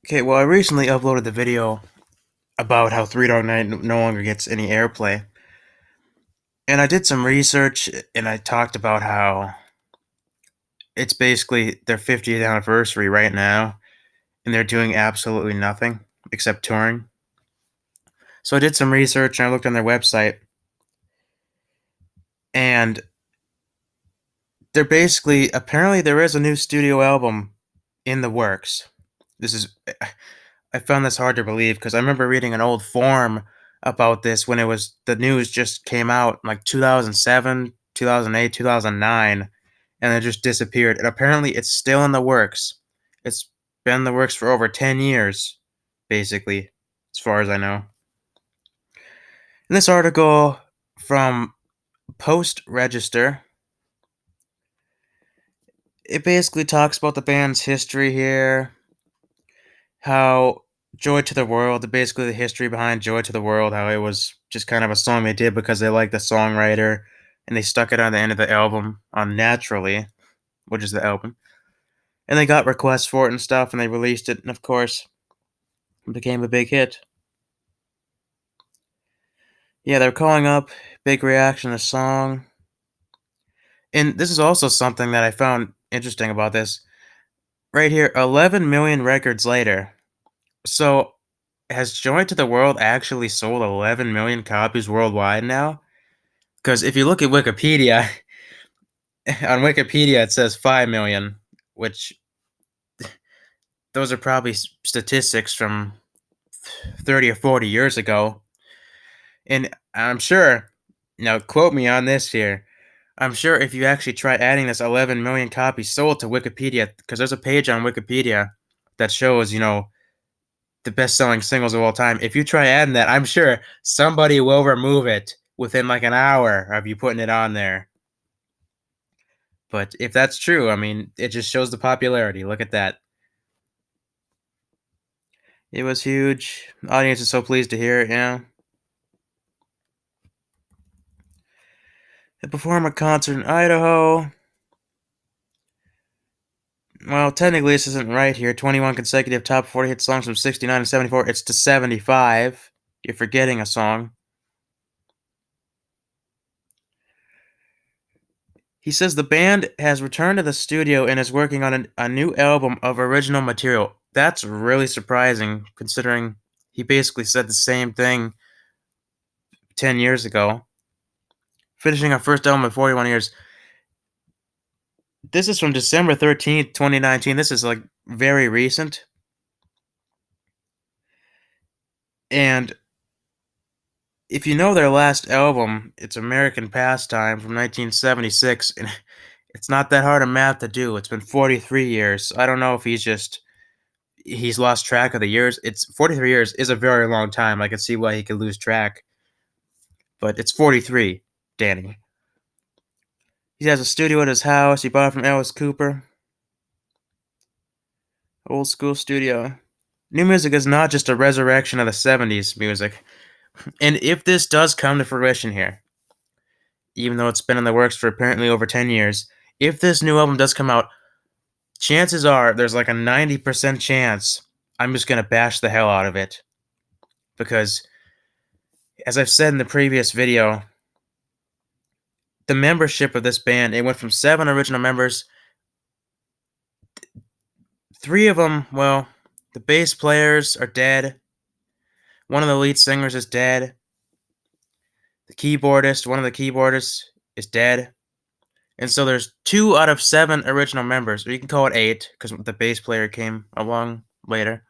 Okay, well, I recently uploaded the video about how Three Dog Night no longer gets any airplay. And I did some research and I talked about how it's basically their 50th anniversary right now and they're doing absolutely nothing except touring. So I did some research and I looked on their website and they're basically apparently there is a new studio album in the works. This is I found this hard to believe because I remember reading an old forum about this when the news just came out in like 2007, 2008, 2009, and it just disappeared. And apparently it's still in the works. It's been in the works for over 10 years, basically, as far as I know. In this article from Post Register, it basically talks about the band's history here, how Joy to the World, basically the history behind Joy to the World, how it was just kind of a song they did because they liked the songwriter and they stuck it on the end of the album on Naturally, which is the album. And they got requests for it and stuff and they released it, and of course, it became a big hit. Yeah, they're calling up, big reaction to the song. And this is also something that I found interesting about this. Right here, 11 million records later. So has Joy to the World actually sold 11 million copies worldwide now? Because if you look at Wikipedia, on Wikipedia it says 5 million, which those are probably statistics from 30 or 40 years ago. And I'm sure, now quote me on this here, I'm sure if you actually try adding this 11 million copies sold to Wikipedia, because there's a page on Wikipedia that shows, the best-selling singles of all time. If you try adding that, I'm sure somebody will remove it within like an hour of you putting it on there. But if that's true, I mean, it just shows the popularity. Look at that. It was huge. The audience is so pleased to hear it. They perform a concert in Idaho. Well, technically, this isn't right here. 21 consecutive top 40 hit songs from 69 and 74. It's to 75. You're forgetting a song. He says the band has returned to the studio and is working on a new album of original material. That's really surprising, considering he basically said the same thing 10 years ago. Finishing our first album in 41 years. This is from December 13th, 2019. This is like very recent. And if you know their last album, it's American Pastime from 1976, and it's not that hard of math to do. It's been 43 years. I don't know if he's lost track of the years. It's 43 years is a very long time. I can see why he could lose track. But it's 43, Danny. He has a studio at his house. He bought it from Alice Cooper. Old school studio. New music is not just a resurrection of the 70s music. And if this does come to fruition here, even though it's been in the works for apparently over 10 years, if this new album does come out, chances are there's like a 90% chance I'm just going to bash the hell out of it. Because, as I've said in the previous video, the membership of this band, it went from 7 original members. 3 of them, well, the bass players are dead. One of the lead singers is dead. One of the keyboardists is dead. And so there's 2 out of 7 original members, or you can call it 8, because the bass player came along later.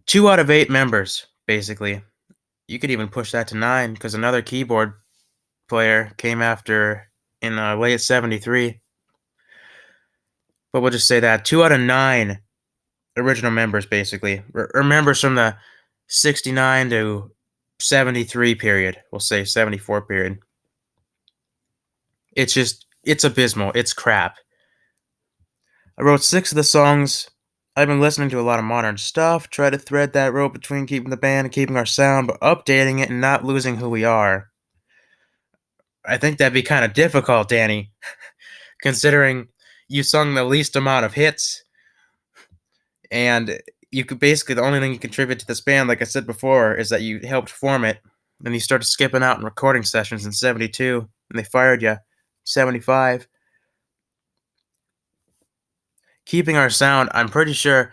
2 out of 8 members, basically. You could even push that to 9, because another keyboard player came after in late 73. But we'll just say that 2 out of 9 original members, basically, or members from the 69 to 73 period. We'll say 74 period. It's abysmal. It's crap. I wrote 6 of the songs. I've been listening to a lot of modern stuff, try to thread that rope between keeping the band and keeping our sound, but updating it and not losing who we are. I think that'd be kind of difficult, Danny, considering you sung the least amount of hits. and you could basically the only thing you contribute to this band, like I said before, is that you helped form it. Then you started skipping out in recording sessions in '72, and they fired you. '75, keeping our sound. I'm pretty sure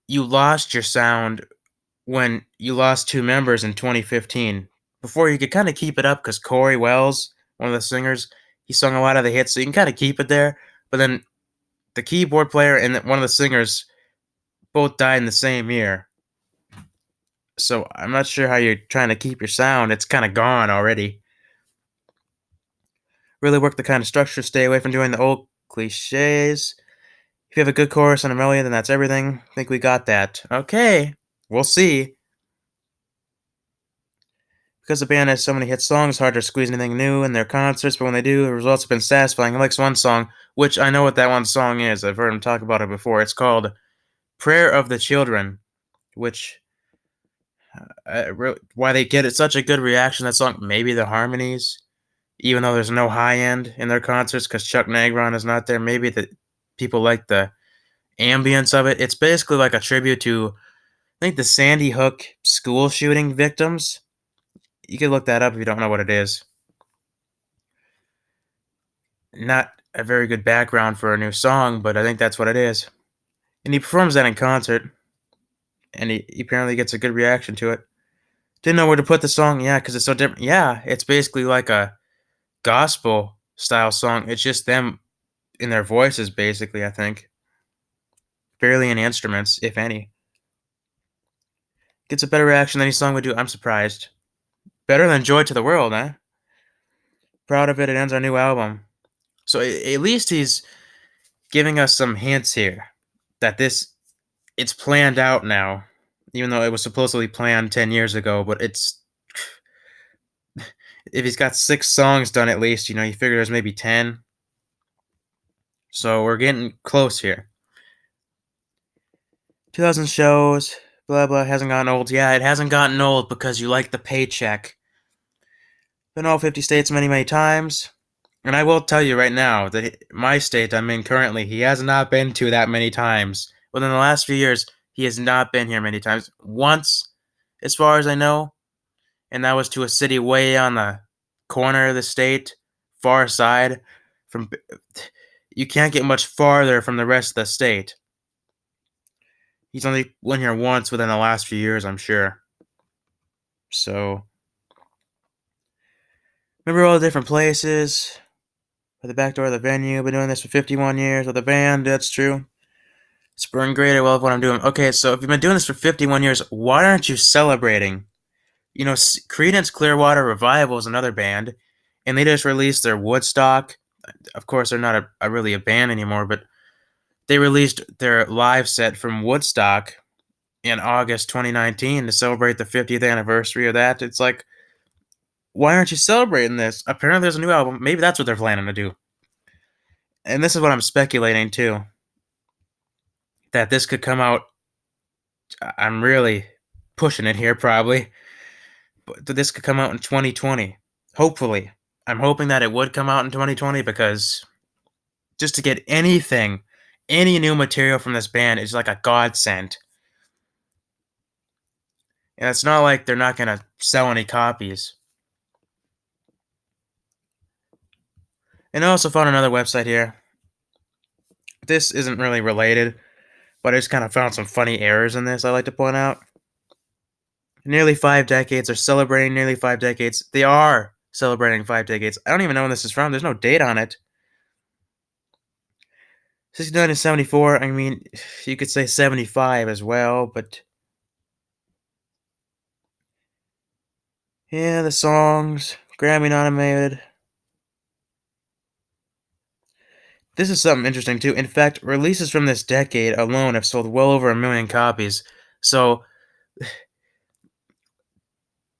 you lost your sound when you lost two members in 2015. Before you could kind of keep it up because Corey Wells, one of the singers, he sung a lot of the hits, so you can kind of keep it there. But then the keyboard player and one of the singers both died in the same year. So I'm not sure how you're trying to keep your sound. It's kind of gone already. Really work the kind of structure. Stay away from doing the old cliches. If you have a good chorus and a melody, then that's everything. Think we got that. Okay, we'll see. Because the band has so many hit songs, it's hard to squeeze anything new in their concerts, but when they do, the results have been satisfying. He likes one song, which I know what that one song is. I've heard him talk about it before. It's called Prayer of the Children, which why they get it such a good reaction. That song, maybe the harmonies, even though there's no high end in their concerts because Chuck Negron is not there. Maybe the people like the ambience of it. It's basically like a tribute to I think the Sandy Hook school shooting victims. You could look that up if you don't know what it is. Not a very good background for a new song, but I think that's what it is. And he performs that in concert, and he apparently gets a good reaction to it. Didn't know where to put the song, yeah, because it's so different. Yeah, it's basically like a gospel style song. It's just them in their voices, basically, I think. Barely any instruments, if any. Gets a better reaction than any song would do. I'm surprised. Better than Joy to the World, eh? Proud of it. It ends our new album. So at least he's giving us some hints here that it's planned out now, even though it was supposedly planned 10 years ago. But it's if he's got 6 songs done at least, you figure there's maybe 10. So we're getting close here. 2000 shows, blah blah, hasn't gotten old. Yeah, it hasn't gotten old because you like the paycheck. Been all 50 states many, many times. And I will tell you right now that my state I'm in currently, he has not been to that many times. Within the last few years, he has not been here many times. Once, as far as I know, and that was to a city way on the corner of the state, far side. From you can't get much farther from the rest of the state. He's only went here once within the last few years, I'm sure. So, remember all the different places, by the back door of the venue. Been doing this for 51 years with a band. That's true. Spring great. I love what I'm doing. Okay, so if you've been doing this for 51 years, why aren't you celebrating? Creedence Clearwater Revival is another band, and they just released their Woodstock. Of course, they're not really a band anymore, but they released their live set from Woodstock in August 2019 to celebrate the 50th anniversary of that. It's like, why aren't you celebrating this? Apparently, there's a new album. Maybe that's what they're planning to do. And this is what I'm speculating too, that this could come out. I'm really pushing it here, probably, but this could come out in 2020. Hopefully, I'm hoping that it would come out in 2020 because just to get anything, any new material from this band is like a godsend. And it's not like they're not gonna sell any copies. And I also found another website here. This isn't really related, but I just kind of found some funny errors in this I like to point out. Nearly 5 decades. They're celebrating nearly 5 decades. They are celebrating 5 decades. I don't even know when this is from. There's no date on it. 69 to 74. I mean, you could say 75 as well, but yeah, the songs, Grammy nominated. This is something interesting too. In fact, releases from this decade alone have sold well over 1 million copies. So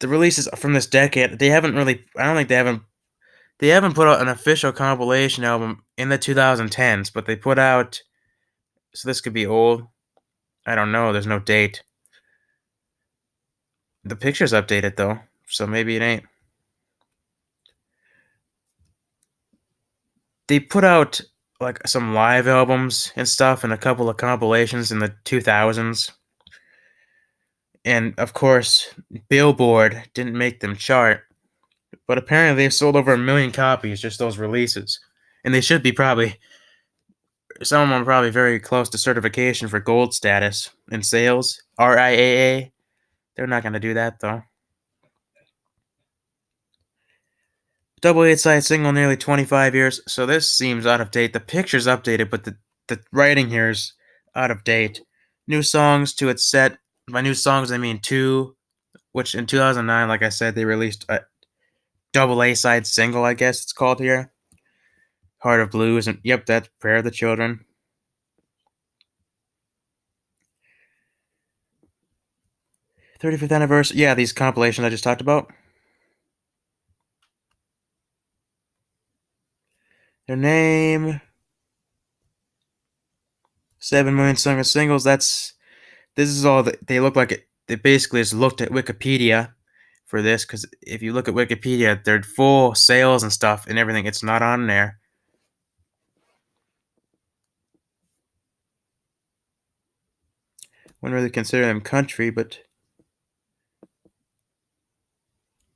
the releases from this decade, they haven't really. I don't think they haven't. They haven't put out an official compilation album in the 2010s, but they put out. So this could be old. I don't know. There's no date. The picture's updated though, so maybe it ain't. They put out like some live albums and stuff and a couple of compilations in the 2000s. And of course, Billboard didn't make them chart, but apparently they've sold over 1 million copies, just those releases. And they should be probably, some of them are probably very close to certification for gold status in sales. RIAA. They're not going to do that though. Double A side single nearly 25 years, so this seems out of date. The picture's updated, but the writing here is out of date. New songs to its set. By new songs, I mean two, which in 2009, like I said, they released a double A side single, I guess it's called here. Heart of Blues, and yep, that's Prayer of the Children. 35th anniversary. Yeah, these compilations I just talked about. Their name. 7 million song of singles. This is all that they look like. They basically just looked at Wikipedia for this, because if you look at Wikipedia, their full sales and stuff and everything, it's not on there. Wouldn't really consider them country, but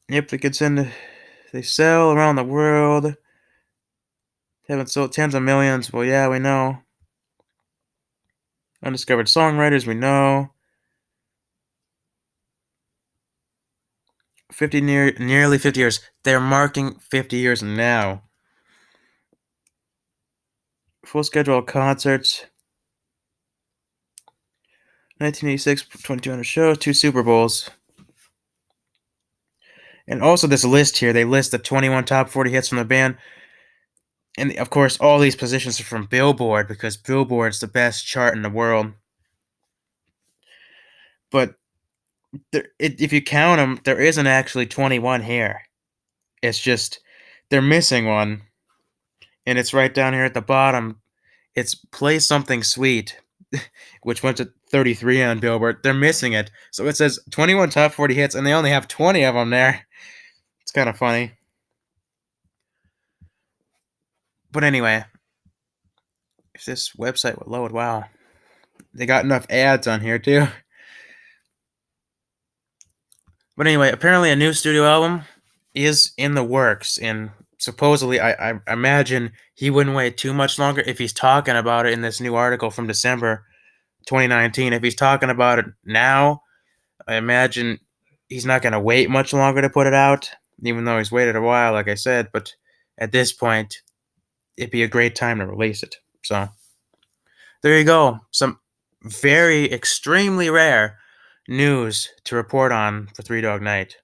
yep, they sell around the world. They haven't sold tens of millions. Well, yeah, we know. Undiscovered songwriters, we know. Nearly 50 years. They're marking 50 years now. Full schedule of concerts. 1986, 2,200 shows, 2 Super Bowls. And also this list here, they list the 21 top 40 hits from the band. And of course, all these positions are from Billboard, because Billboard's the best chart in the world. But if you count them, there isn't actually 21 here. It's just they're missing one, and it's right down here at the bottom. It's Play Something Sweet, which went to 33 on Billboard. They're missing it. So it says 21 top 40 hits, and they only have 20 of them there. It's kind of funny. But anyway, if this website would load, wow. They got enough ads on here, too. But anyway, apparently a new studio album is in the works, and supposedly, I imagine he wouldn't wait too much longer if he's talking about it in this new article from December 2019. If he's talking about it now, I imagine he's not going to wait much longer to put it out, even though he's waited a while, like I said. But at this point, it'd be a great time to release it. So there you go. Some very extremely rare news to report on for Three Dog Night.